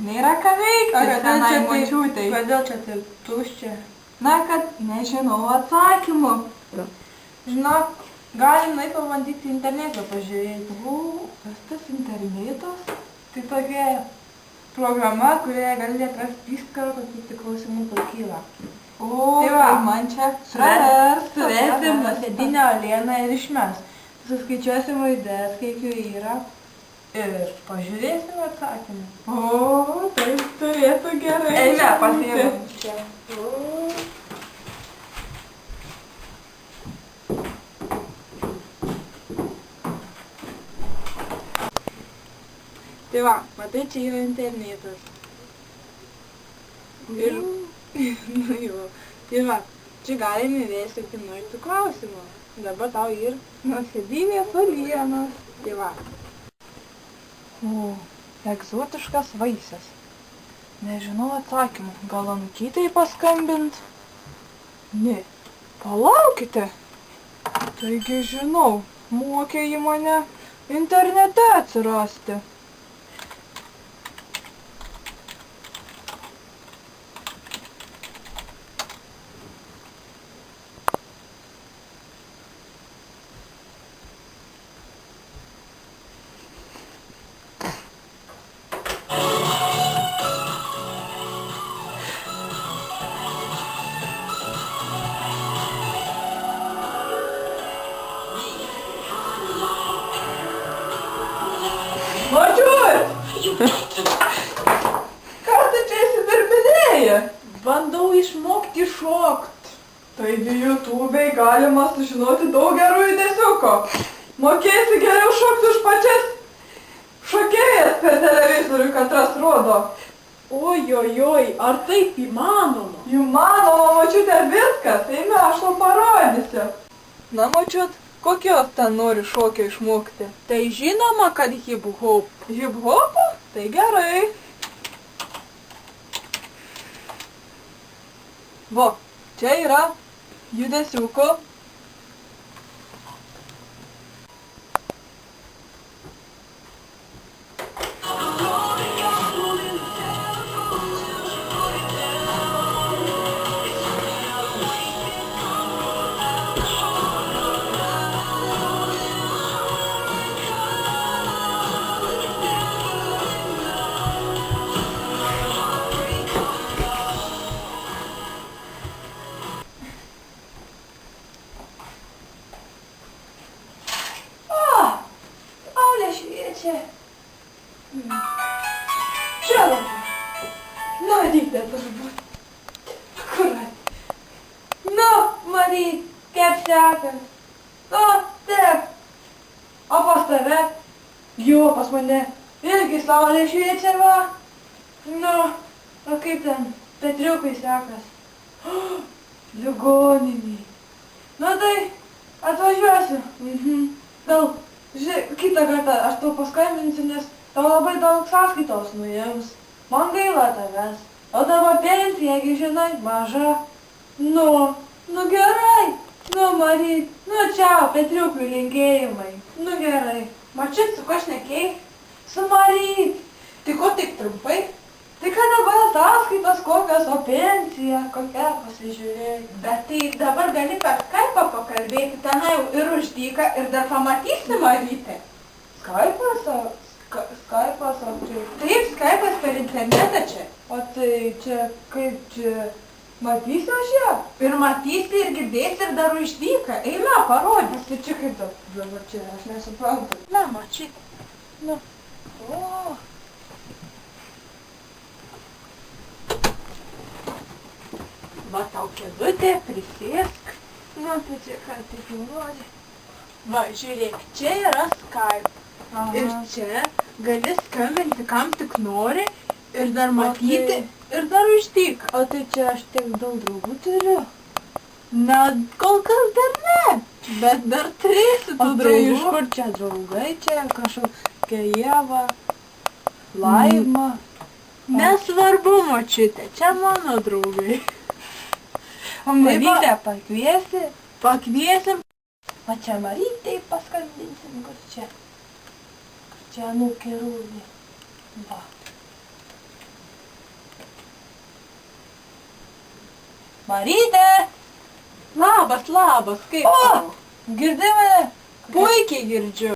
nėra ką veikti senai močiutei. Kodėl čia taip tuščia? Na, kad nežinau atsakymų. Žinok, galim nueit pabandyti internetą pažiūrėti. Kas tas internetas? Tai tokia programa, kurioje gali atrasti viską, kokių tik klausimų pakyla. Tai va, man čia praversta. Suvesim nuosėdinę olieną ir išmes. Suskaičiuosim raides, kiek jų yra. Ir pažiūrėsim atsakymą. Taip turėtų gerai. Eime, pasiimam čia. Tai va, matai, čia yra internetas. Ir, tai va, čia galime įvesti kokį norėtų klausimą. Dabar tau ir nuosėdinės olienos. Tai va. Egzotiškas vaisius. Nežinau atsakymų. Gal Anūkytei paskambint? Ne. Palaukite. Taigi žinau, mokė į mane internete atsirasti. Močiut! Ką tu čia įsidirbinėji? Bandau išmokti šokt. Taigi YouTube'ai galima sužinoti daug gerų judesiukų. Mokėsi geriau šokti už pačias šokėjas per televizorių, katras rodo. Ojojoj, ar taip įmanoma? Įmanoma, močiutė, viskas. Eime, aš tau parodysiu. Na, močiut, kokios ten nori šokio išmokti? Tai žinoma, kad hip-hop. Hip-hopą? Tai gerai. Va, čia yra judesiuko. Čia labai. Marytė turbūt. Kurat. Nu, Maryt, kaip sekas? O, taip. O pas tave? Jo, pas mane. Irgi saulė šviečia, va. Nu, o kaip ten Petriukai sekas? Ligoniniai. Nu tai, atvažiuosiu. Gal, Kitą kartą aš tau paskambinsiu, nes tau labai daug sąskaitos nuims. man gaila tavęs. O tavo pensija, žinai, maža. Nu gerai. Nu, Maryt, nu čiau, Petriukui linkėjimai. Nu gerai. Mačiut, su ko šnekėjai? Su Maryt. Tai ko tik trumpai? Tai ką dabar sąskaitos kokios, o pensija kokia, pasižiūrėjai. Bet tai dabar gali per Skype'ą pakalbėti, tenai ir už dyką ir dar pamatysi Marytę. Skype'as, o čia. Taip, Skype'as per internetą čia. O tai čia, kaip čia, matysi aš ją? Ir matysi, ir girdėsi, ir dar už dyką. Eime, parodysi. Tai čia kaip dabar čia, aš nesuprantu. Na, mačyt. Nu. O. Va tau kėdutė, prisėsk. Nu, tai čia ką taip nurodė. Va, žiūrėk, čia yra Skype. Aha. Ir čia gali skambinti kam tik nori ir dar matyti ir dar už dyką. O tai čia aš tiek daug draugų turiu? Na, kol kas dar ne, bet dar turėsi tų O tai draugų. iš kur čia draugai, čia kažkokia Ieva, Laima? Nesvarbu, močiute, čia mano draugai. O Marytę pakviesi? Pakviesim. O čia Marytei paskambinsim, kur čia? Čia Anūkė Rūdė. Va. Marytė! Labas, kaip O! tau? Girdi mane? Puikiai girdžiu.